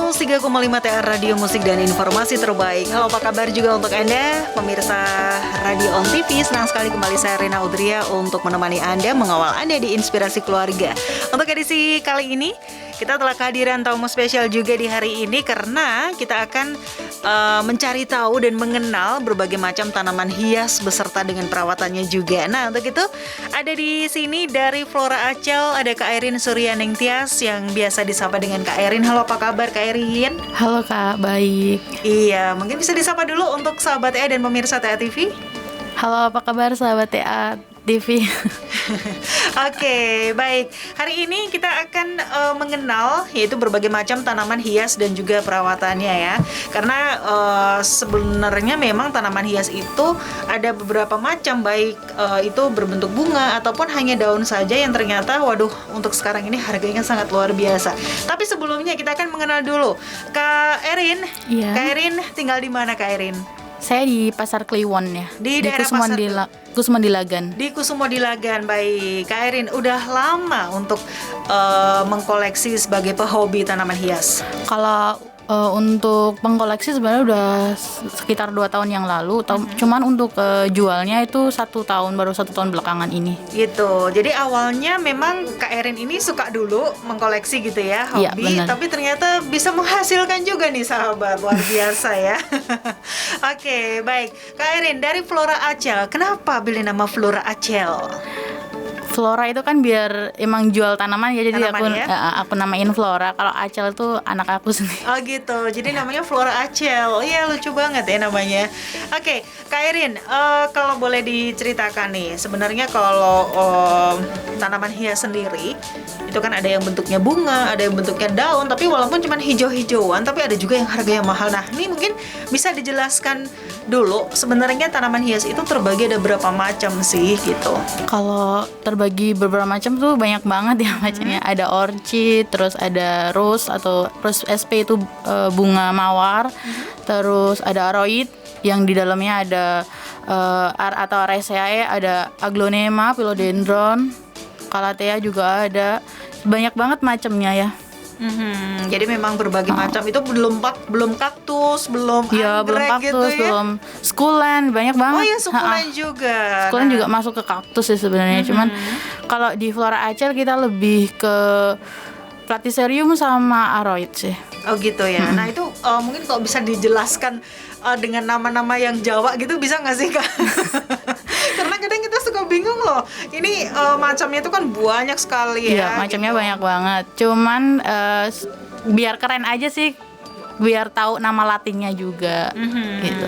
103,5 TR Radio Musik dan Informasi Terbaik. Halo, apa kabar juga untuk Anda pemirsa Radio On TV. Senang sekali kembali saya Rina Udria untuk menemani Anda, mengawal Anda di Inspirasi Keluarga. Untuk edisi kali ini kita telah kehadiran tamu spesial juga di hari ini karena kita akan mencari tahu dan mengenal berbagai macam tanaman hias beserta dengan perawatannya juga. Nah, untuk itu ada di sini dari Flora Acel ada Kak Erin Suryaneng Tias yang biasa disapa dengan Kak Erin. Halo, apa kabar Kak Erin? Halo Kak, baik. Iya, mungkin bisa disapa dulu untuk sahabat TA dan pemirsa TA TV. Halo, apa kabar sahabat TA TV? Oke, baik. Hari ini kita akan mengenal yaitu berbagai macam tanaman hias dan juga perawatannya ya. Karena sebenarnya memang tanaman hias itu ada beberapa macam, baik itu berbentuk bunga ataupun hanya daun saja yang ternyata waduh untuk sekarang ini harganya sangat luar biasa. Tapi sebelumnya kita akan mengenal dulu Kak Erin. Iya. Kak Erin tinggal di mana Kak Erin? Saya di Pasar Kliwon ya. Di daerah Kusumodilagan. Di Kusumodilagan, baik. Kak Erin, udah lama untuk mengkoleksi sebagai pehobi tanaman hias? Kalau untuk pengkoleksi sebenarnya udah sekitar 2 tahun yang lalu. Cuman untuk jualnya itu 1 tahun, baru 1 tahun belakangan ini. Gitu. Jadi awalnya memang Kak Erin ini suka dulu mengkoleksi gitu ya, hobi. Iya, tapi ternyata bisa menghasilkan juga nih sahabat, luar biasa ya. Oke, baik. Kak Erin, dari Flora Acel, kenapa pilih nama Flora Acel? Flora itu kan biar emang jual tanaman ya, jadi tanaman aku namain Flora. Kalau Acel itu anak aku sendiri. Oh gitu, jadi namanya Flora Acel. Iya, lucu banget ya namanya. Oke, Kak Erin, kalau boleh diceritakan nih, sebenarnya kalau tanaman hias sendiri itu kan ada yang bentuknya bunga, ada yang bentuknya daun, tapi walaupun cuma hijau-hijauan, tapi ada juga yang harganya mahal. Nah, ini mungkin bisa dijelaskan dulu sebenarnya tanaman hias itu terbagi ada berapa macam sih gitu. Kalau terbagi beberapa macam tuh banyak banget ya macamnya. Ada orchid, terus ada rose atau rose SP itu bunga mawar. Terus ada aroid yang di dalamnya ada atau Araceae, ada aglonema, philodendron, calathea juga ada. Banyak banget macamnya ya. Jadi memang berbagai macam, itu belum kaktus, belum ya, belum kaktus, gitu ya? belum sukulen, banyak banget. Oh iya, sukulen juga. Sukulen juga masuk ke kaktus sih sebenarnya. Cuman kalau di Flora Acel kita lebih ke Platycerium sama aroid sih. Oh gitu ya. Nah itu mungkin kalau bisa dijelaskan dengan nama-nama yang Jawa gitu, bisa nggak sih Kak? Karena kadang kita suka bingung loh. Ini macamnya itu kan banyak sekali ya. Iya, macamnya gitu. Banyak banget. Cuman biar keren aja sih, biar tahu nama latinnya juga gitu.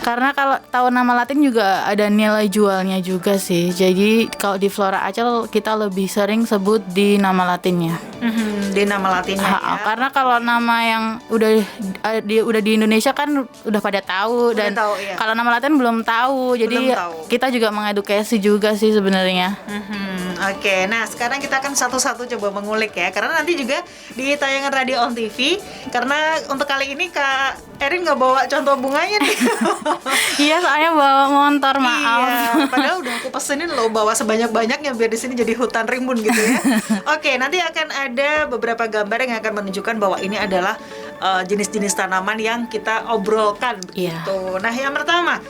Karena kalau tahu nama latin juga ada nilai jualnya juga sih. Jadi kalau di Flora Acel kita lebih sering sebut di nama latinnya. Di nama latinnya ya. Karena kalau nama yang udah di Indonesia kan udah pada tahu, dan ya. Kalau nama latin belum tahu. Jadi kita juga mengedukasi juga sih sebenarnya. Oke, nah sekarang kita akan satu-satu coba mengulik ya. Karena nanti juga di tayangan Radio On TV. Karena untuk kali ini Kak Erin nggak bawa contoh bunganya nih. Iya, soalnya bawa motor, maaf. Iya, padahal udah aku pesenin loh bawa sebanyak-banyaknya biar di sini jadi hutan rimbun gitu ya. Oke, nanti akan ada beberapa gambar yang akan menunjukkan bahwa ini adalah jenis-jenis tanaman yang kita obrolkan begitu. Nah, yang pertama,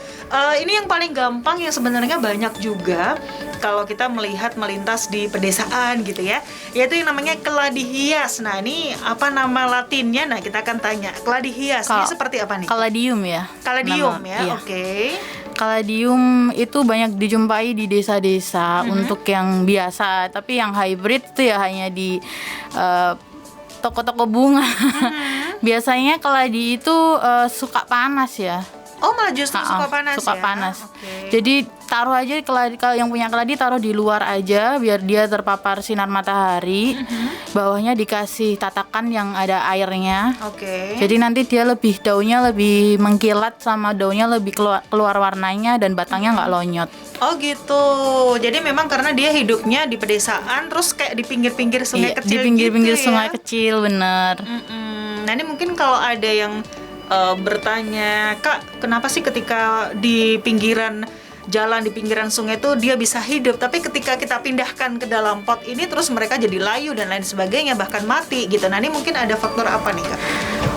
ini yang paling gampang yang sebenarnya banyak juga kalau kita melintas di pedesaan gitu ya, yaitu yang namanya keladi hias. Nah, ini apa nama latinnya? Nah, kita akan tanya. Keladi hias ini seperti apa nih? Caladium ya. Caladium ya, iya. Oke. Caladium itu banyak dijumpai di desa-desa untuk yang biasa, tapi yang hybrid itu ya hanya di toko-toko bunga. Biasanya keladi itu suka panas ya. Oh, malah justru suka panas suka ya? panas. Okay. Jadi taruh aja keladi, kalau yang punya keladi taruh di luar aja biar dia terpapar sinar matahari. Bawahnya dikasih tatakan yang ada airnya. Oke. Jadi nanti dia daunnya lebih mengkilat, sama daunnya lebih keluar warnanya, dan batangnya nggak lonyot. Oh gitu. Jadi memang karena dia hidupnya di pedesaan, terus kayak di pinggir-pinggir sungai kecil di pinggir-pinggir gitu sungai ya? kecil, bener. Nah ini mungkin kalau ada yang bertanya, Kak, kenapa sih ketika di pinggiran jalan di pinggiran sungai itu dia bisa hidup, tapi ketika kita pindahkan ke dalam pot ini terus mereka jadi layu dan lain sebagainya, bahkan mati gitu. Nah ini mungkin ada faktor apa nih Kak?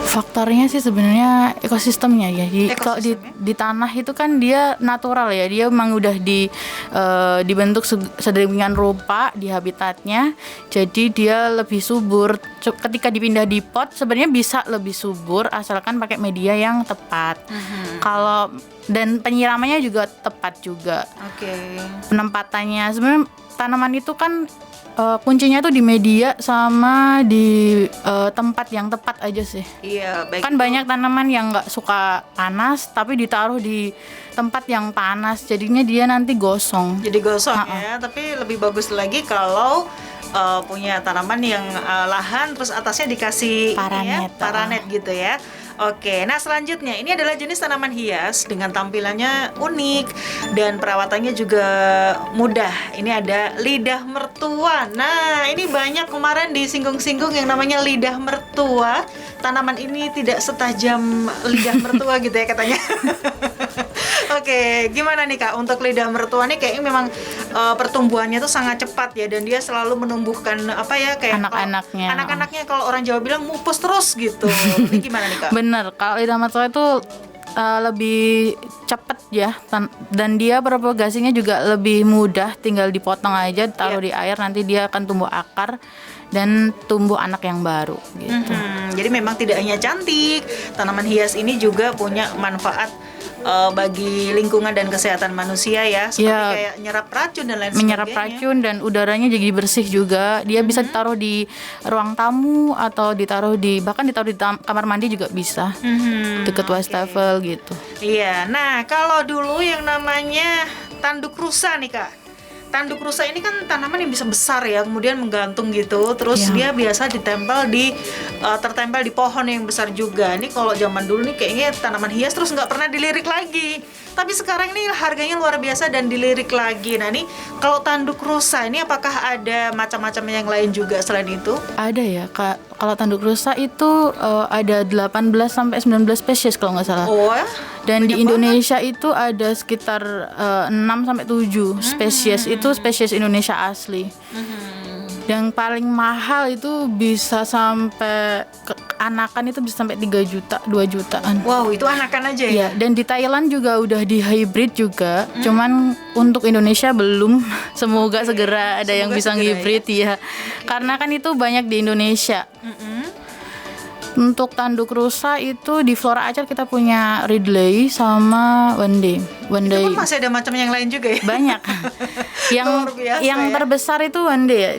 Faktornya sih sebenarnya ekosistemnya ya. Kalau di tanah itu kan dia natural ya, dia memang udah dibentuk sedemikian rupa di habitatnya, jadi dia lebih subur. Ketika dipindah di pot sebenarnya bisa lebih subur asalkan pakai media yang tepat. Kalau dan penyiramannya juga tepat juga. Penempatannya sebenarnya tanaman itu kan kuncinya tuh di media sama di tempat yang tepat aja sih. Iya, baik. Kan banyak tanaman yang nggak suka panas tapi ditaruh di tempat yang panas, jadinya dia nanti gosong. Jadi gosong ya, tapi lebih bagus lagi kalau punya tanaman yang lahan terus atasnya dikasih paranet gitu ya. Oke, nah selanjutnya ini adalah jenis tanaman hias dengan tampilannya unik dan perawatannya juga mudah. Ini ada lidah mertua. Nah, ini banyak kemarin disinggung-singgung yang namanya lidah mertua. Tanaman ini tidak setajam lidah mertua gitu ya katanya. Oke, gimana nih Kak untuk lidah mertua nih? Kayaknya memang pertumbuhannya tuh sangat cepat ya, dan dia selalu menumbuhkan kayak anak-anaknya kalau orang Jawa bilang mupus terus gitu. Ini gimana nih Kak? Bener, kalau lidah mertua itu lebih cepat ya, dan dia propagasinya juga lebih mudah, tinggal dipotong aja, taruh di air, nanti dia akan tumbuh akar dan tumbuh anak yang baru gitu. Jadi memang tidak hanya cantik, tanaman hias ini juga punya manfaat bagi lingkungan dan kesehatan manusia ya, seperti kayak nyerap racun dan lain sebagainya. Menyerap racun dan udaranya jadi bersih juga. Dia bisa ditaruh di ruang tamu atau bahkan ditaruh di kamar mandi juga bisa. Deket wastafel gitu. Iya. Nah, kalau dulu yang namanya tanduk rusa nih Kak. Tanduk rusa ini kan tanaman yang bisa besar ya, kemudian menggantung gitu, terus dia biasa tertempel di pohon yang besar juga. Ini kalau zaman dulu nih kayaknya tanaman hias terus nggak pernah dilirik lagi. Tapi sekarang ini harganya luar biasa dan dilirik lagi. Nah, ini kalau tanduk rusa ini apakah ada macam-macam yang lain juga selain itu? Ada ya, Kak. Kalau tanduk rusa itu ada 18 sampai 19 spesies kalau nggak salah. Oh ya? Dan di Indonesia itu ada sekitar 6 sampai 7 spesies. Itu spesies Indonesia asli. Yang paling mahal itu bisa sampai anakan itu bisa sampai 3 juta, 2 jutaan. Wow, itu anakan aja ya? Iya, dan di Thailand juga udah di hybrid juga. Cuman untuk Indonesia belum. Semoga segera ada yang bisa hybrid ya. Karena kan itu banyak di Indonesia. Untuk tanduk rusa itu di Flora Acer kita punya Ridley sama Wendy. Itu pun masih ada macam yang lain juga ya? Banyak. yang terbesar itu Wendy ya.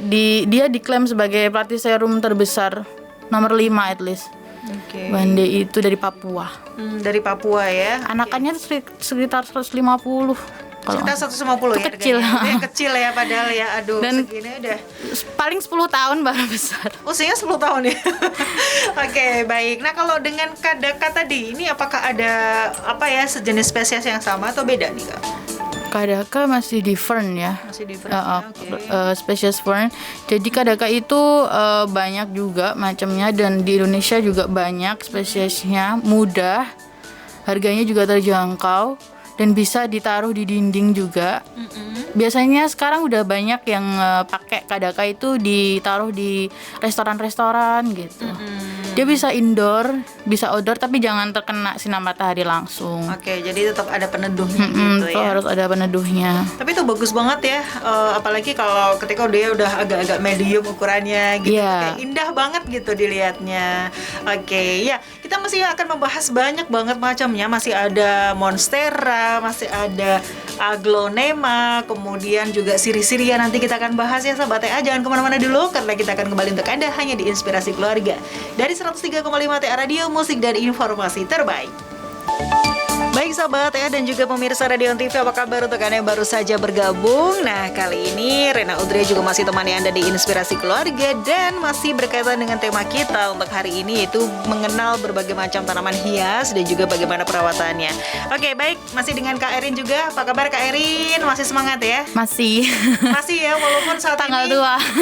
Dia diklaim sebagai Platyserum terbesar nomor 5 at least. Wendy itu dari Papua. Dari Papua ya. Anakannya sekitar 150. Sekitar 150 ya. Kecil. Kecil ya padahal ya. Aduh, dan segini udah paling 10 tahun baru besar. Usianya 10 tahun ya. Oke, baik. Nah, kalau dengan kadaka tadi, ini apakah ada sejenis spesies yang sama atau beda nih Kak? Kadaka masih di fern ya. Masih di fern. Spesies fern. Jadi kadaka itu banyak juga macamnya, dan di Indonesia juga banyak spesiesnya, mudah. Harganya juga terjangkau dan bisa ditaruh di dinding juga. Biasanya sekarang udah banyak yang pakai kadaka itu ditaruh di restoran-restoran gitu. Dia bisa indoor, bisa outdoor, tapi jangan terkena sinar matahari langsung. Oke, jadi tetap ada peneduhnya gitu ya. Harus ada peneduhnya. Tapi itu bagus banget ya, apalagi kalau ketika dia udah agak-agak medium ukurannya gitu, kayak indah banget gitu dilihatnya. Oke, ya kita masih akan membahas banyak banget macamnya. Masih ada monstera, masih ada aglonema, kemudian juga siri-siria. Nanti kita akan bahas ya sahabat TA. Jangan kemana-mana dulu, karena kita akan kembali untuk Anda hanya di Inspirasi Keluarga dari 103,5 TA Radio Musik dan Informasi Terbaik. Baik sahabat ya dan juga pemirsa Radio TV, apa kabar untuk Anda yang baru saja bergabung? Nah, kali ini Rena Udria juga masih temani Anda di Inspirasi Keluarga, dan masih berkaitan dengan tema kita untuk hari ini, yaitu mengenal berbagai macam tanaman hias dan juga bagaimana perawatannya. Oke, baik, masih dengan Kak Erin juga. Apa kabar Kak Erin? Masih semangat ya? Masih ya, walaupun saat tanggal ini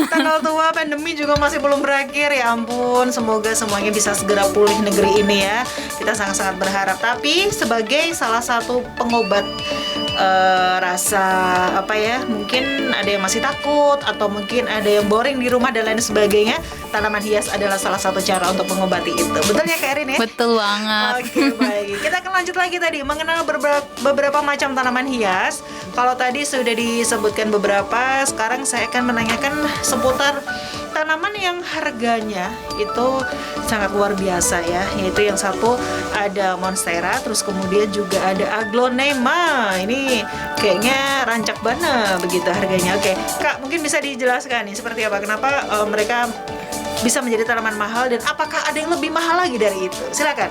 tanggal tua, pandemi juga masih belum berakhir. Ya ampun, semoga semuanya bisa segera pulih negeri ini ya. Kita sangat-sangat berharap. Tapi sebagai sebagai salah satu pengobat rasa apa ya, mungkin ada yang masih takut atau mungkin ada yang boring di rumah dan lain sebagainya, tanaman hias adalah salah satu cara untuk mengobati itu. Betul ya Kak Erin ya? Betul banget. Oke, baik. Kita akan lanjut lagi tadi mengenal beberapa macam tanaman hias. Kalau tadi sudah disebutkan beberapa, sekarang saya akan menanyakan seputar tanaman yang harganya itu sangat luar biasa ya. Yaitu yang satu ada monstera, terus kemudian juga ada aglonema. Ini kayaknya rancak bana begitu harganya. Oke, Kak, mungkin bisa dijelaskan nih seperti apa, kenapa mereka bisa menjadi tanaman mahal dan apakah ada yang lebih mahal lagi dari itu? Silakan.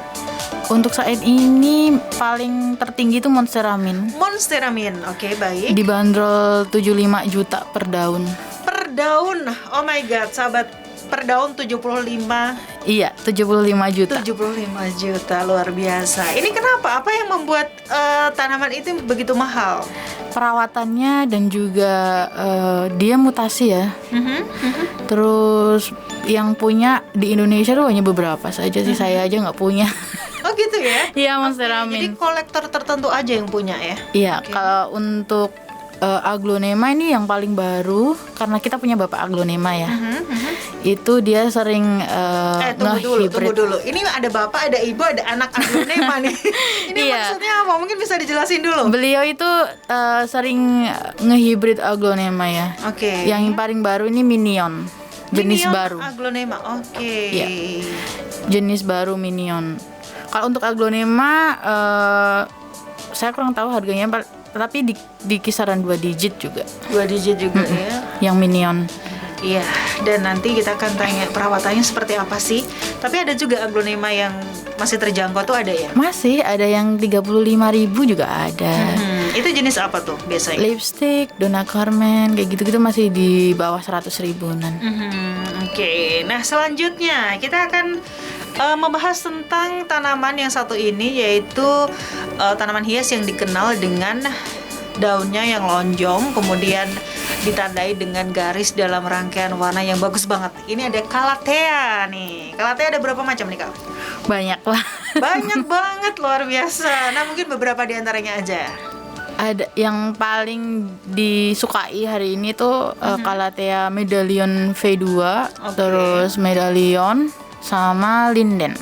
Untuk saat ini paling tertinggi itu Monstera Mint. Monstera Mint, oke, baik. Dibanderol 75 juta per daun. Per daun, oh my god, sahabat, per daun 75. Iya, 75 juta. 75 juta, luar biasa. Ini kenapa? Apa yang membuat tanaman itu begitu mahal? Perawatannya dan juga dia mutasi ya. Terus yang punya di Indonesia tuh hanya beberapa saja sih, saya aja nggak punya. Oh gitu ya? Iya, Monstera Jadi Mint. kolektor tertentu aja yang punya ya? Iya, Oke. kalau untuk aglonema ini yang paling baru, karena kita punya bapak aglonema ya. Itu dia sering Tunggu nge-hybrid. dulu. Ini ada bapak, ada ibu, ada anak aglonema nih. Ini Iya. maksudnya apa? Mungkin bisa dijelasin dulu. Beliau itu sering nge-hybrid aglonema ya. Oke. Yang paling baru ini Minion, jenis Minion baru. aglonema, oke. Iya. Jenis baru Minion. Kalau untuk aglonema saya kurang tahu harganya, tapi di kisaran 2 digit juga. 2 digit juga ya. Yang Minion. Iya, dan nanti kita akan tanya perawatannya seperti apa sih. Tapi ada juga aglonema yang masih terjangkau tuh ada ya? Masih ada yang 35.000 juga ada. Itu jenis apa tuh biasanya? Lipstick, Donna Karan, kayak gitu-gitu masih di bawah 100 ribuan. Oke, nah selanjutnya kita akan membahas tentang tanaman yang satu ini, yaitu tanaman hias yang dikenal dengan daunnya yang lonjong, kemudian ditandai dengan garis dalam rangkaian warna yang bagus banget. Ini ada Calathea nih. Calathea ada berapa macam nih Kak? Banyak lah. Banyak banget, luar biasa. Nah mungkin beberapa di antaranya aja. Ada yang paling disukai hari ini tuh Calathea Medallion V2, terus Medallion sama Linden.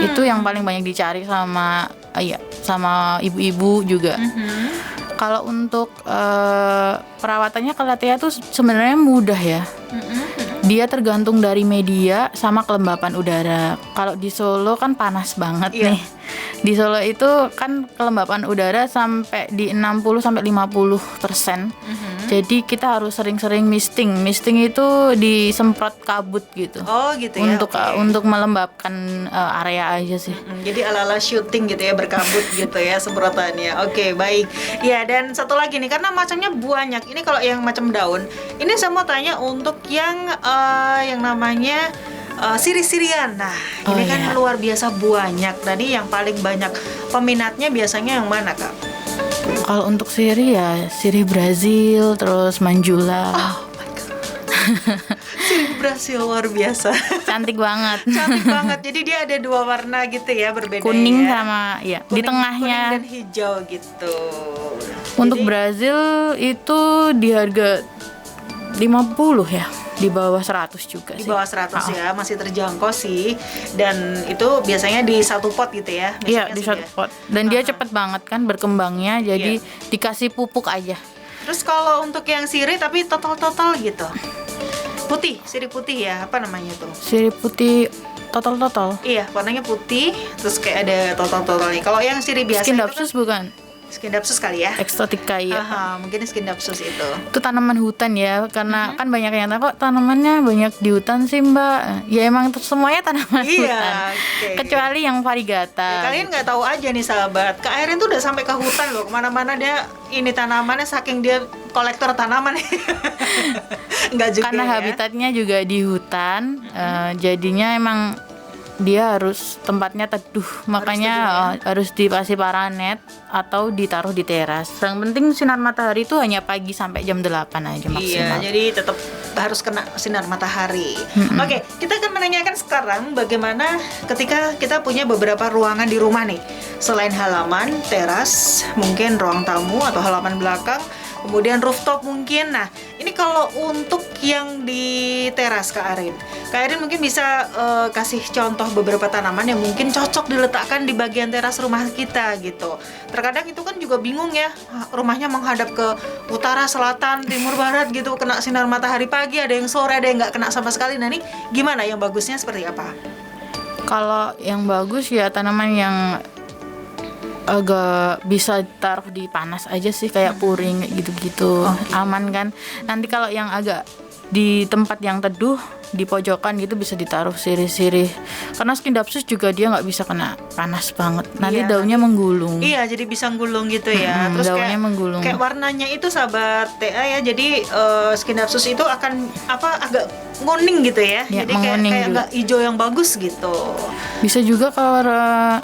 Itu yang paling banyak dicari sama sama ibu-ibu juga. Kalau untuk perawatannya Calathea tuh sebenarnya mudah ya. Dia tergantung dari media sama kelembapan udara. Kalau di Solo kan panas banget nih. Di Solo itu kan kelembapan udara sampai di 60 sampai 50%. Jadi kita harus sering-sering misting. Misting itu disemprot kabut gitu. Oh gitu ya. Untuk melembabkan area aja sih. Jadi ala-ala syuting gitu ya, berkabut gitu ya semprotannya. Oke, baik. Ya, dan satu lagi nih, karena macamnya banyak. Ini kalau yang macam daun, ini saya mau tanya untuk yang namanya sirih-sirihan. Nah, ini kan luar biasa banyak. Tadi yang paling banyak peminatnya biasanya yang mana, Kak? Kalau untuk sirih ya sirih Brazil, terus Manjula. Oh my God. Sirih Brazil luar biasa. Cantik banget. Cantik banget. Jadi dia ada 2 warna gitu ya, berbeda Kuning ya. sama di tengahnya. Kuning dan hijau gitu. Untuk Jadi, Brazil itu di harga 50 ya, di bawah 100 juga di sih. bawah 100 ya, masih terjangkau sih. Dan itu biasanya di satu pot gitu ya. Iya, biasanya di sih satu ya. pot. Dan dia cepet banget kan berkembangnya, jadi dikasih pupuk aja. Terus kalau untuk yang sirih tapi total gitu. Putih, sirih putih ya, apa namanya tuh? Sirih putih total. Iya, warnanya putih, terus kayak ada total-totalnya. Kalau yang sirih biasa Skin itu Dapsus bukan? Skin Dapsus kali ya. Exotica ya. Aha, mungkin Skin Dapsus itu. Itu tanaman hutan ya, karena kan banyak yang tahu kok tanamannya banyak di hutan sih Mbak. Ya emang semuanya tanaman Iya, hutan. oke. Kecuali yang variegata. Kalian nggak tahu aja nih sahabat, Kak Erin tuh udah sampai ke hutan loh, kemana-mana dia ini tanamannya, saking dia kolektor tanaman. Nggak juga Karena ya. habitatnya juga di hutan, jadinya emang dia harus tempatnya teduh, makanya harus dikasih paranet atau ditaruh di teras. Yang penting sinar matahari itu hanya pagi sampai jam 8 aja maksimal. Iya, jadi tetap harus kena sinar matahari. Oke, kita akan menanyakan sekarang bagaimana ketika kita punya beberapa ruangan di rumah nih. Selain halaman, teras, mungkin ruang tamu atau halaman belakang, kemudian rooftop mungkin. Nah, ini kalau untuk yang di teras Kak Arin mungkin bisa kasih contoh beberapa tanaman yang mungkin cocok diletakkan di bagian teras rumah kita gitu. Terkadang itu kan juga bingung ya, rumahnya menghadap ke utara, selatan, timur, barat gitu, kena sinar matahari pagi, ada yang sore, ada yang nggak kena sama sekali. Nah, ini gimana yang bagusnya seperti apa? Kalau yang bagus ya tanaman yang agak bisa taruh di panas aja sih, kayak puring gitu-gitu. Aman kan. Nanti kalau yang agak di tempat yang teduh di pojokan gitu bisa ditaruh sirih-sirih, karena Scindapsus juga dia nggak bisa kena panas banget, nanti daunnya menggulung. Iya, jadi bisa menggulung gitu ya. Terus daunnya menggulung. Kayak warnanya itu sahabat TA ya, jadi Scindapsus itu akan agak nguning gitu ya, Ya, jadi kayak nggak hijau yang bagus gitu. Bisa juga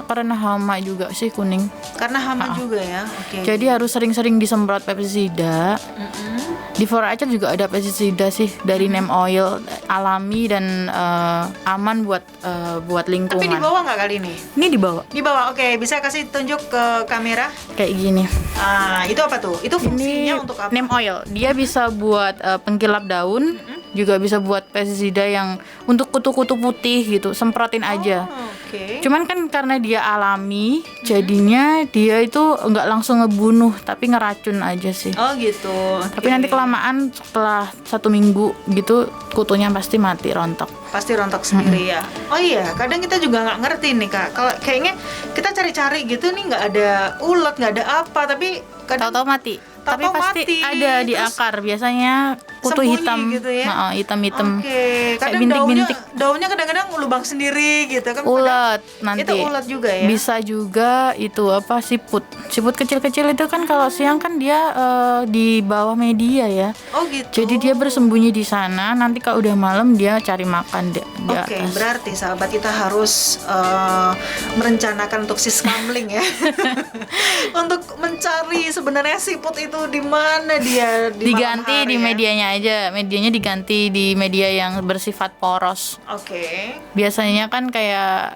karena hama juga sih kuning. Karena hama juga ya. Oke. Jadi harus sering-sering disemprot pestisida. Di Flora Acer juga ada pestisida sih dari neem oil, alami dan aman buat lingkungan. Tapi di bawah nggak kali ini? Ini di bawah. Di bawah. Oke, bisa kasih tunjuk ke kamera. Kayak gini. Itu apa tuh? Itu fungsinya untuk apa? Neem oil. Dia bisa buat pengkilap daun, juga bisa buat pestisida yang untuk kutu-kutu putih gitu, semprotin aja. Oke. Cuman kan karena dia alami, jadinya dia itu nggak langsung ngebunuh, tapi ngeracun aja sih. Oh gitu. Tapi nanti kelamaan setelah 1 minggu gitu kutunya pasti mati, rontok. Pasti rontok sendiri ya. Oh iya, kadang kita juga nggak ngerti nih Kak. Kalau kayaknya kita cari-cari gitu nih, nggak ada ulat, nggak ada apa, tapi kadang Tahu-tahu mati. Tapi pasti mati. ada di Terus akar, biasanya kutu sembunyi hitam gitu ya? hitam-hitam. Oke, Kayak kadang bintik-bintik. daunnya kadang-kadang lubang sendiri gitu kan. Ulat nanti. Itu ulat juga ya? Bisa juga itu apa, siput kecil-kecil itu kan kalau siang kan dia di bawah media ya. Oh gitu. Jadi dia bersembunyi di sana, nanti kalau udah malam dia cari makan di Oke, atas. berarti sahabat kita harus merencanakan untuk si scamling ya. Untuk mencari sebenarnya siput itu di mana dia di malam Diganti hari di ya? medianya aja. Medianya diganti di media yang bersifat poros. Oke. Biasanya kan kayak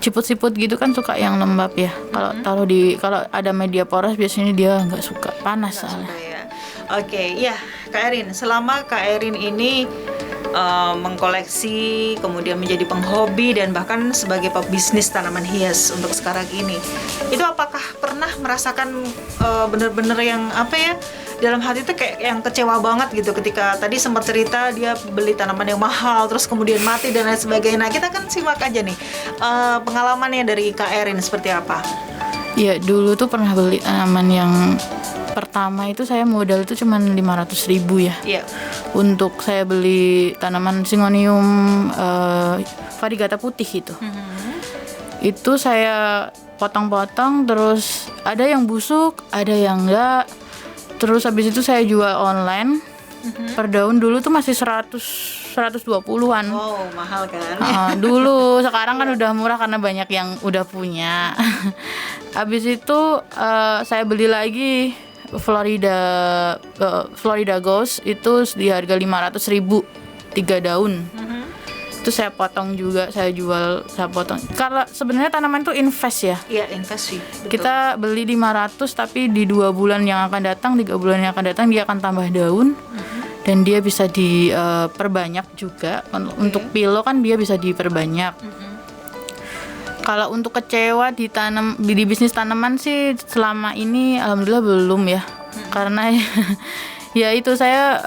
siput-siput gitu kan suka yang lembab ya. Kalau ada media poros biasanya dia nggak suka, panas soalnya. Ya. Oke, ya Kak Erin, selama Kak Erin ini mengkoleksi, kemudian menjadi penghobi dan bahkan sebagai pebisnis tanaman hias untuk sekarang ini, itu apakah pernah merasakan bener-bener yang apa ya, dalam hati itu kayak yang kecewa banget gitu ketika tadi sempat cerita dia beli tanaman yang mahal terus kemudian mati dan lain sebagainya. Nah, kita kan simak aja nih pengalamannya dari Kak Erin seperti apa. Ya dulu tuh pernah beli tanaman yang pertama itu saya modal itu cuma 500.000 ya. Iya. Untuk saya beli tanaman Syngonium variegata putih itu. Itu saya potong-potong, terus ada yang busuk, ada yang enggak. Terus habis itu saya jual online. Per daun dulu tuh masih 120-an. Wow, mahal kan? Dulu, sekarang kan udah murah karena banyak yang udah punya. Habis itu saya beli lagi Florida Ghost itu di harga 500.000 3 daun. Itu saya potong juga, saya jual, saya potong. Kalau sebenarnya tanaman itu invest ya. Iya, invest sih. Betul. Kita beli 500 tapi di 2 bulan yang akan datang, 3 bulan yang akan datang dia akan tambah daun. Dan dia bisa diperbanyak juga. Untuk pilo kan dia bisa diperbanyak. Kalau untuk kecewa di bisnis tanaman sih selama ini alhamdulillah belum ya. Karena ya itu saya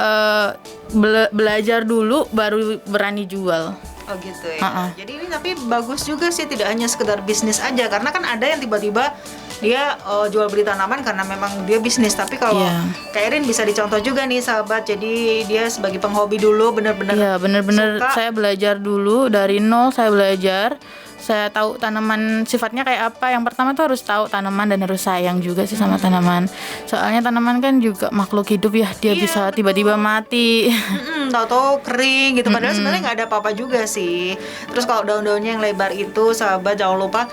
belajar dulu baru berani jual. Oh gitu ya. Jadi ini tapi bagus juga sih, tidak hanya sekedar bisnis aja, karena kan ada yang tiba-tiba dia jual beli tanaman karena memang dia bisnis. Tapi kalau Kak Erin bisa dicontoh juga nih sahabat, jadi dia sebagai penghobi dulu benar-benar. Iya, benar-benar saya belajar dulu dari nol, saya belajar saya tahu tanaman sifatnya kayak apa, yang pertama tuh harus tahu tanaman dan harus sayang juga sih sama tanaman. Soalnya tanaman kan juga makhluk hidup ya, dia Iya, bisa betul. tiba-tiba mati. Tahu-tahu kering gitu, padahal sebenarnya nggak ada apa-apa juga sih. Terus kalau daun-daunnya yang lebar itu, sahabat jangan lupa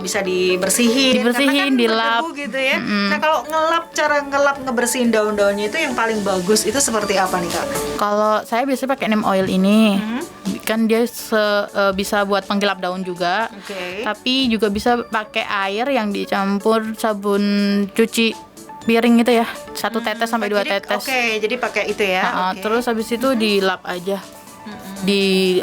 bisa dibersihin, Dibersihin, karena kan dilap. berdebu gitu ya. Nah kalau cara ngelap ngebersihin daun-daunnya itu yang paling bagus itu seperti apa nih Kak? Kalau saya biasanya pakai neem oil ini, kan dia bisa buat penggilap daun juga. Oke. Tapi juga bisa pakai air yang dicampur sabun cuci piring gitu ya, 1 tetes sampai 2 Jadi, tetes. Oke, jadi pakai itu ya. Oke. Terus habis itu dilap aja di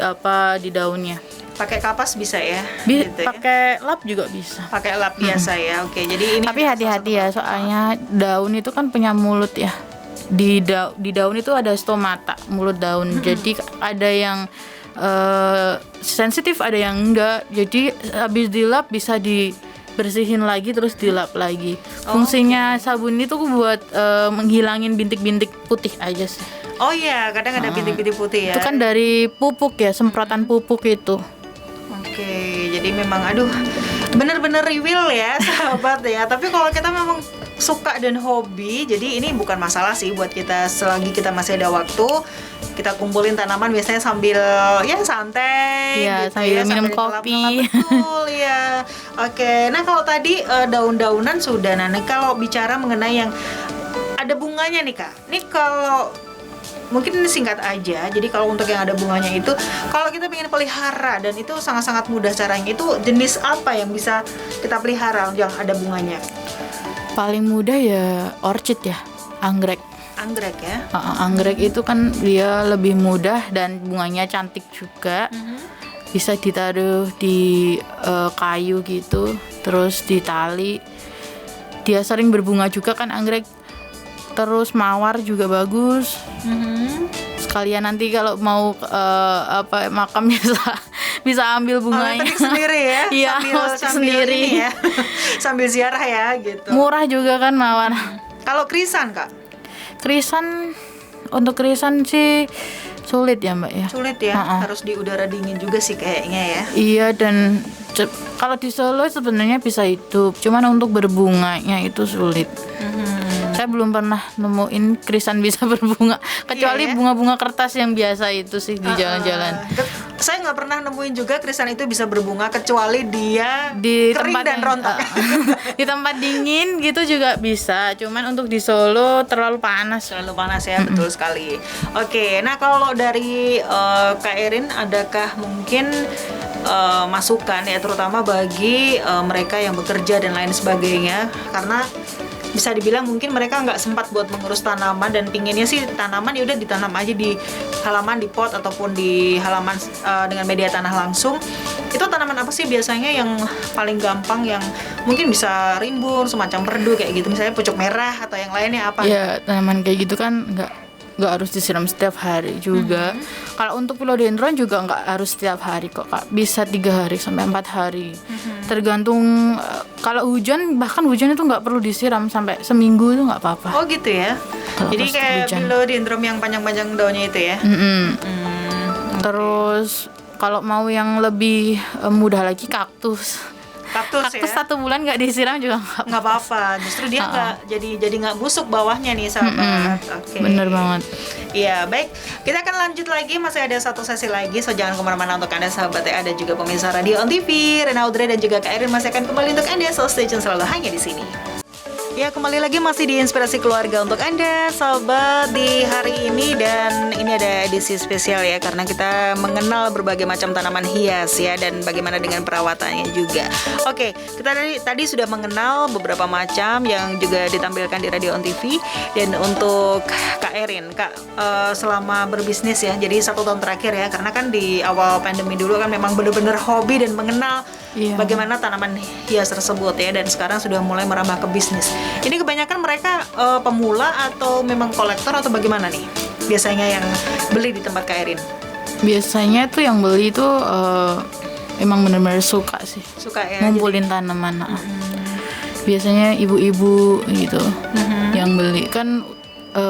daunnya. Pakai kapas bisa ya? Bi- Gitu ya. Pakai lap juga bisa. Pakai lap biasa ya. Oke, jadi ini Tapi hati-hati ya, soalnya daun itu kan punya mulut ya. Di daun itu ada stomata, mulut daun. Jadi ada yang sensitif, ada yang enggak. Jadi habis dilap bisa dibersihin lagi terus dilap lagi. Fungsinya sabun itu buat menghilangin bintik-bintik putih aja sih. Oh iya, kadang ada bintik-bintik putih ya. Itu kan dari pupuk ya, semprotan pupuk itu. Oke, jadi memang aduh bener-bener reveal ya sahabat ya. Tapi kalau kita memang suka dan hobi, jadi ini bukan masalah sih buat kita selagi kita masih ada waktu. Kita kumpulin tanaman biasanya sambil ya santai Iya, gitu sambil ya, minum ngelap-ngelap, kopi. betul ya. Oke, nah kalau tadi daun-daunan sudah. Nah, nih kalau bicara mengenai yang ada bunganya nih Kak. Nih kalau mungkin ini singkat aja. Jadi kalau untuk yang ada bunganya itu, kalau kita ingin pelihara dan itu sangat-sangat mudah caranya, itu jenis apa yang bisa kita pelihara yang ada bunganya? Paling mudah ya orchid ya, anggrek. Anggrek ya. Anggrek itu kan dia lebih mudah dan bunganya cantik juga. Bisa ditaruh di kayu gitu, terus di tali. Dia sering berbunga juga kan anggrek. Terus mawar juga bagus. Sekalian nanti kalau mau makam bisa ambil bunganya. Petik sendiri ya. Iya, sambil sendiri. ini ya. Sambil ziarah ya gitu. Murah juga kan mawar. Kalau krisan Kak, Untuk krisan sih sulit ya Mbak ya. sulit ya. Harus di udara dingin juga sih kayaknya ya. Iya, dan kalau di Solo sebenarnya bisa hidup, cuman untuk berbunganya itu sulit. Saya belum pernah nemuin krisan bisa berbunga, kecuali Iya ya? bunga-bunga kertas yang biasa itu sih di jalan-jalan. Saya nggak pernah nemuin juga krisan itu bisa berbunga kecuali dia Di kering tempat dan rontok. di tempat dingin gitu juga bisa, cuman untuk di Solo terlalu panas. Terlalu panas ya, betul sekali. Oke, nah kalau dari Kak Erin, adakah mungkin masukan ya, terutama bagi mereka yang bekerja dan lain sebagainya, karena bisa dibilang mungkin mereka nggak sempat buat mengurus tanaman dan pinginnya sih tanaman ya udah ditanam aja di halaman, di pot ataupun di halaman dengan media tanah langsung. Itu tanaman apa sih biasanya yang paling gampang yang mungkin bisa rimbun semacam perdu kayak gitu, misalnya pucuk merah atau yang lainnya apa? Ya, tanaman kayak gitu kan nggak harus disiram setiap hari juga. Kalau untuk philodendron juga nggak harus setiap hari kok Kak. Bisa 3 hari sampai 4 hari. Tergantung kalau hujan, bahkan hujan itu nggak perlu disiram sampai seminggu itu nggak apa-apa. Oh gitu ya. Kalau Jadi pas kayak hujan. philodendron yang panjang-panjang daunnya itu ya. Terus kalau mau yang lebih mudah lagi kaktus. Kaktus ya. 1 bulan nggak disiram juga nggak Nggak apa-apa, justru dia nggak jadi nggak busuk bawahnya nih sahabat. Oke. Bener banget. Iya, baik. Kita akan lanjut lagi, masih ada 1 sesi lagi, so jangan kemana-mana untuk Anda sahabat ya. Ada juga pemirsa Radio On TV, Rena Audrey dan juga Kak Erin masih akan kembali untuk Anda, so stay tune selalu hanya di sini. Ya, kembali lagi masih di Inspirasi Keluarga untuk Anda sahabat di hari ini, dan ini ada edisi spesial ya karena kita mengenal berbagai macam tanaman hias ya, dan bagaimana dengan perawatannya juga. Oke, kita tadi sudah mengenal beberapa macam yang juga ditampilkan di Radio On TV. Dan untuk Kak Erin, Kak, selama berbisnis ya, jadi 1 tahun terakhir ya, karena kan di awal pandemi dulu kan memang benar-benar hobi dan mengenal bagaimana tanaman hias tersebut ya, dan sekarang sudah mulai merambah ke bisnis. Ini kebanyakan mereka pemula atau memang kolektor atau bagaimana nih biasanya yang beli di tempat Kak Erin? Biasanya tuh yang beli itu emang benar-benar suka sih, Suka ya? ngumpulin tanaman. Biasanya ibu-ibu gitu yang beli. Kan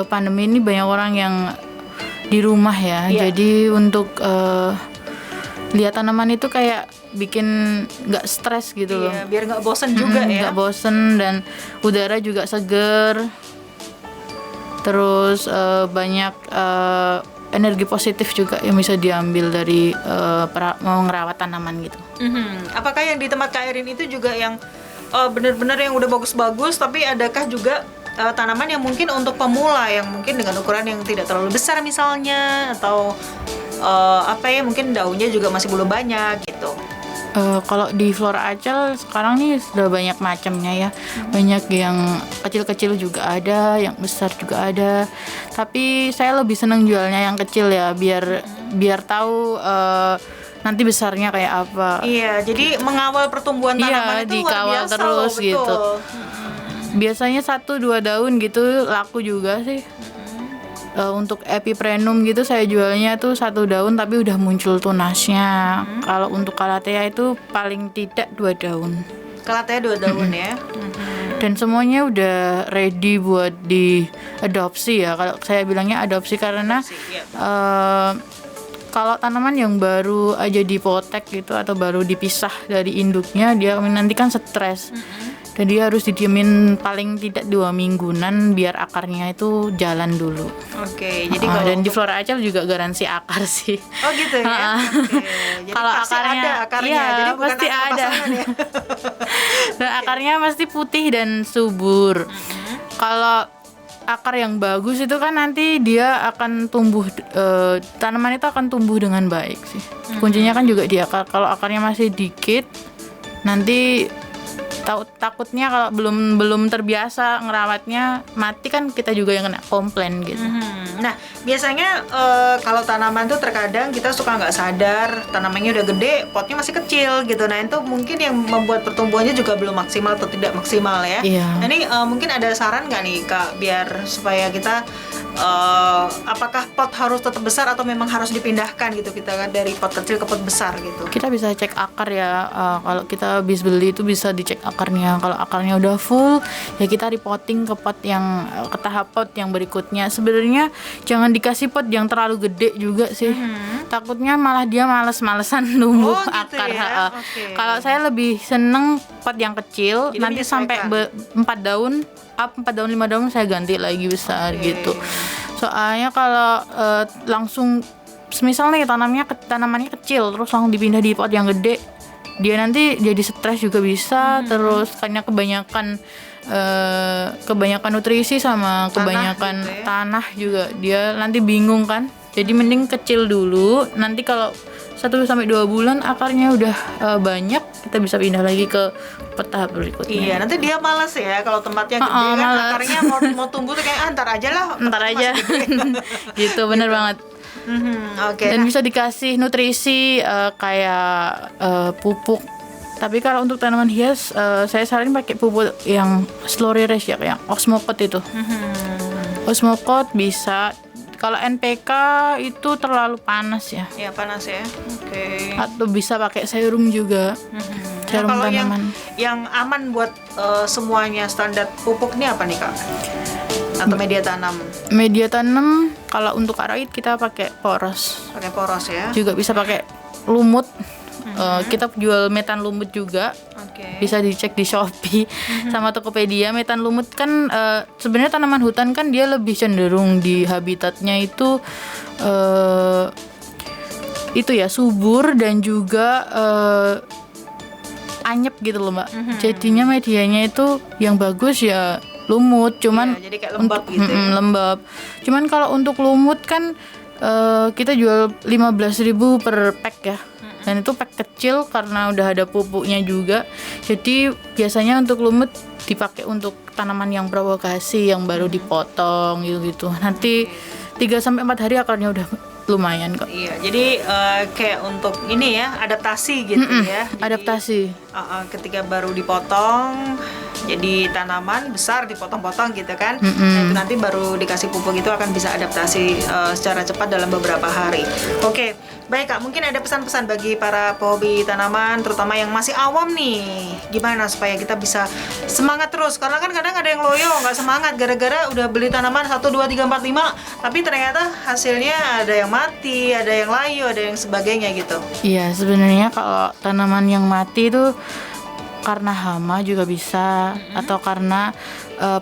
pandemi ini banyak orang yang di rumah ya, Iya. jadi untuk lihat tanaman itu kayak bikin nggak stres gitu loh. Iya, biar nggak bosen juga ya. Nggak bosen, dan udara juga seger. Terus banyak energi positif juga yang bisa diambil dari ngerawat tanaman gitu. Apakah yang di tempat Kak Erin itu juga yang benar-benar yang udah bagus-bagus, tapi adakah juga tanaman yang mungkin untuk pemula yang mungkin dengan ukuran yang tidak terlalu besar misalnya, atau mungkin daunnya juga masih belum banyak gitu? Kalau di Flora Acel sekarang nih sudah banyak macamnya ya. Banyak yang kecil-kecil juga ada, yang besar juga ada. Tapi saya lebih senang jualnya yang kecil ya, biar tahu nanti besarnya kayak apa. Iya, jadi mengawal pertumbuhan tanaman itu luar dikawal biasa terus loh, betul. gitu. Biasanya 1-2 daun gitu laku juga sih. Untuk epiprenum gitu saya jualnya tuh 1 daun tapi udah muncul tunasnya. Kalau untuk calathea itu paling tidak 2 daun. Calathea 2 daun ya. Dan semuanya udah ready buat diadopsi ya. Kalau saya bilangnya adopsi karena kalau tanaman yang baru aja dipotek gitu atau baru dipisah dari induknya, dia nanti kan stres. Jadi harus didiemin paling tidak 2 mingguan biar akarnya itu jalan dulu. Oke, jadi dan di Flora Acel juga garansi akar sih. Oh gitu ya. Oke. Jadi kalau pasti akarnya, ada akarnya, iya, jadi bukan pasti akar ada. pasangan ya. Dan akarnya pasti putih dan subur. Kalau akar yang bagus itu kan nanti dia akan tumbuh, tanaman itu akan tumbuh dengan baik sih. Kuncinya kan juga di akar. Kalau akarnya masih dikit, nanti takutnya kalau belum terbiasa ngerawatnya mati, kan kita juga yang kena komplain gitu. Nah, biasanya kalau tanaman tuh terkadang kita suka nggak sadar tanamannya udah gede, potnya masih kecil gitu. Nah, itu mungkin yang membuat pertumbuhannya juga belum maksimal atau tidak maksimal ya. Iya. Nah, ini mungkin ada saran nggak nih Kak, biar supaya kita apakah pot harus tetap besar atau memang harus dipindahkan gitu kita kan dari pot kecil ke pot besar gitu? Kita bisa cek akar ya. Kalau kita habis beli itu bisa dicek akarnya. Kalau akarnya udah full, ya kita repotting ke pot yang ke tahap pot yang berikutnya. Sebenarnya jangan dikasih pot yang terlalu gede juga sih. Takutnya malah dia males-malesan numbuh gitu akar. ya? Okay. Kalau saya lebih seneng pot yang kecil, Jadi nanti sampai 4 daun, 4 daun 5 daun saya ganti lagi besar gitu. Soalnya kalau langsung semisal nih tanamannya kecil terus langsung dipindah di pot yang gede, dia nanti jadi stres juga bisa. Terus karena kebanyakan nutrisi sama kebanyakan gitu ya. tanah juga dia nanti bingung kan. Jadi mending kecil dulu, nanti kalau 1-2 bulan akarnya udah banyak, kita bisa pindah lagi ke tahap berikutnya. Iya, nanti dia malas ya kalau tempatnya gede kan, malas. akarnya mau tumbuh tuh kayak ntar aja lah. Ntar aja. Gitu, bener banget. Oke. Dan bisa dikasih nutrisi kayak pupuk. Tapi kalau untuk tanaman hias, saya saranin pakai pupuk yang slow release ya, kayak Osmocote itu. Osmocote bisa. Kalau NPK itu terlalu panas ya. Ya panas ya. Oke. Atau bisa pakai serum juga. Serum Nah, kalau tanaman. yang aman buat semuanya standar pupuk ini apa nih Kak? Atau media tanam? Media tanam kalau untuk aroid kita pakai poros. Pakai poros ya. Juga bisa pakai lumut. Kita jual metan lumut juga. Oke. Bisa dicek di Shopee sama Tokopedia. Metan lumut kan sebenarnya tanaman hutan kan dia lebih cenderung di habitatnya itu ya subur dan juga anyep gitu loh Mbak. Jadinya medianya itu yang bagus ya lumut, cuman jadi kayak lembab gitu ya. lembab. Cuman kalau untuk lumut kan kita jual 15.000 per pack ya. Dan itu pack kecil karena udah ada pupuknya juga. Jadi biasanya untuk lumut dipakai untuk tanaman yang provokasi yang baru dipotong gitu. Nanti 3-4 hari akarnya udah lumayan kok. Iya, jadi kayak untuk ini ya, adaptasi gitu ya. Jadi, Adaptasi. ketika baru dipotong Jadi tanaman besar dipotong-potong gitu kan. Nah, itu nanti baru dikasih pupuk, itu akan bisa adaptasi secara cepat dalam beberapa hari. Oke, baik Kak, mungkin ada pesan-pesan bagi para pehobi tanaman, terutama yang masih awam nih. Gimana supaya kita bisa semangat terus? Karena kan kadang ada yang loyo, nggak semangat gara-gara udah beli tanaman 1, 2, 3, 4, 5, tapi ternyata hasilnya ada yang mati, ada yang layu, ada yang sebagainya gitu. Iya, sebenarnya kalau tanaman yang mati itu karena hama juga bisa, atau karena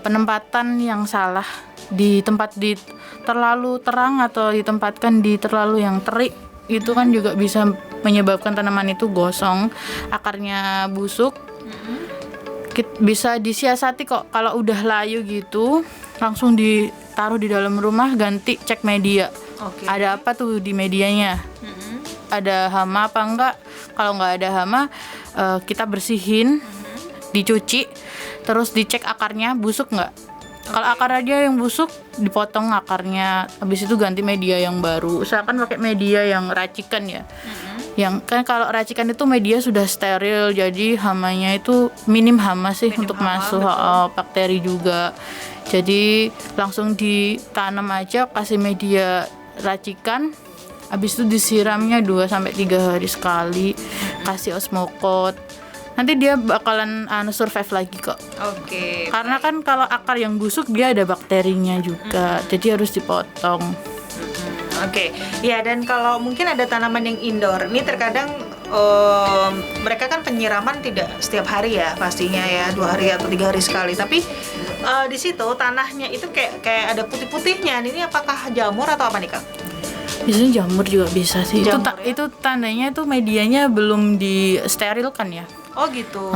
penempatan yang salah di tempat di terlalu terang atau ditempatkan di terlalu yang terik, itu kan juga bisa menyebabkan tanaman itu gosong, akarnya busuk. Bisa disiasati kok, kalau udah layu gitu langsung ditaruh di dalam rumah, ganti cek media. Ada apa tuh di medianya, ada hama apa enggak. Kalau nggak ada hama, kita bersihin, dicuci, terus dicek akarnya busuk nggak. Kalau akar aja yang busuk, dipotong akarnya, habis itu ganti media yang baru. Usahakan pakai media yang racikan ya. Yang kan kalau racikan itu media sudah steril, jadi hamanya itu minim hama sih, untuk masuk bakteri juga. Jadi langsung ditanam aja, kasih media racikan. Habis itu disiramnya 2-3 hari sekali, kasih osmokot. Nanti dia bakalan survive lagi kok. Karena kan kalau akar yang busuk dia ada bakterinya juga, jadi harus dipotong. Ya, dan kalau mungkin ada tanaman yang indoor, ini terkadang mereka kan penyiraman tidak setiap hari ya, pastinya ya 2 hari atau 3 hari sekali. Tapi di situ tanahnya itu kayak ada putih-putihnya. Ini apakah jamur atau apa nih Kak? Biasanya jamur juga bisa sih. Jamur, itu tandanya itu medianya belum disterilkan ya. Oh gitu.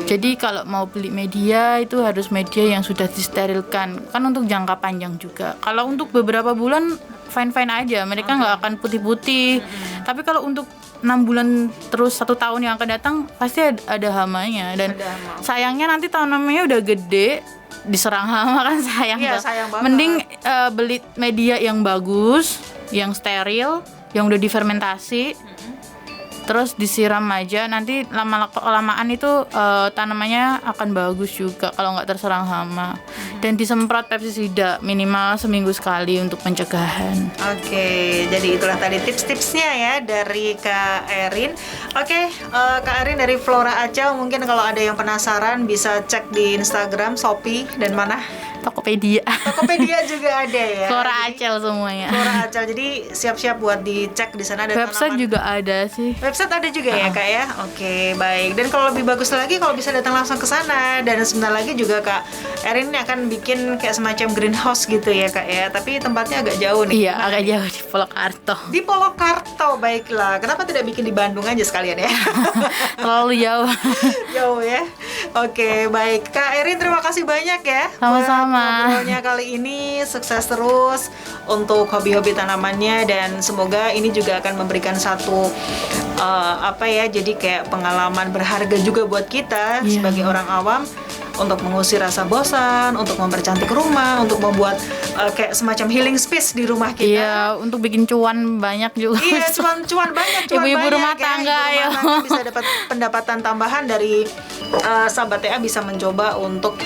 Jadi kalau mau beli media itu harus media yang sudah disterilkan, kan untuk jangka panjang juga. Kalau untuk beberapa bulan fine-fine aja, mereka nggak akan putih-putih. Tapi kalau untuk 6 bulan terus 1 tahun yang akan datang, pasti ada hamanya. Dan sayangnya nanti tanamannya udah gede, diserang hama kan sayang. Iya, sayang banget. Mending beli media yang bagus, yang steril, yang udah difermentasi, terus disiram aja. Nanti lama-lamaan itu tanamannya akan bagus juga kalau nggak terserang hama. Dan disemprot pestisida minimal seminggu sekali untuk pencegahan. Jadi itulah tadi tips-tipsnya ya dari Kak Erin. Kak Erin dari Flora Acel, mungkin kalau ada yang penasaran bisa cek di Instagram, Shopee, dan mana? Tokopedia. Tokopedia juga ada ya. Flora Acel semuanya. Flora Acel, jadi siap-siap buat dicek di sana. Ada website tanaman juga ada sih. Website ada juga ya Kak ya. Baik. Dan kalau lebih bagus lagi kalau bisa datang langsung ke sana. Dan sebentar lagi juga Kak Erin ini akan bikin kayak semacam greenhouse gitu ya Kak ya. Tapi tempatnya agak jauh nih. Iya, agak jauh di Polokarto. Di Polokarto, baiklah. Kenapa tidak bikin di Bandung aja sekalian ya? Terlalu jauh. Jauh ya. Baik. Kak Erin, terima kasih banyak ya. Sama-sama. Ngobrolnya kali ini, sukses terus untuk hobi-hobi tanamannya, dan semoga ini juga akan memberikan satu jadi kayak pengalaman berharga juga buat kita sebagai orang awam, untuk mengusir rasa bosan, untuk mempercantik rumah, untuk membuat kayak semacam healing space di rumah kita. Iya, untuk bikin cuan banyak juga. Iya, cuan banyak. Ibu-ibu rumah tangga ya. Bisa dapat pendapatan tambahan dari sahabat TA, bisa mencoba untuk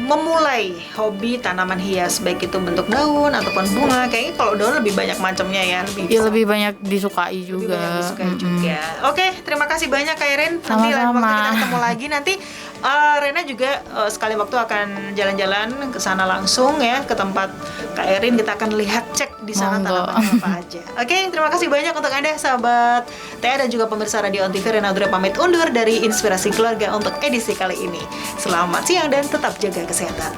memulai hobi tanaman hias, baik itu bentuk daun ataupun bunga. Kayaknya kalau daun lebih banyak macamnya ya, lebih banyak disukai juga. Terima kasih banyak Kak Erin. Nanti lain waktu kita ketemu lagi. Nanti Rena juga sekali waktu akan jalan-jalan ke sana langsung ya, ke tempat Kak Erin. Kita akan lihat, cek di sana tanamannya apa aja. Terima kasih banyak untuk Anda sahabat TA dan juga pemirsa Radio On TV. Rena Udra pamit undur dari Inspirasi Keluarga untuk edisi kali ini. Selamat siang dan tetap jaga kesehatan.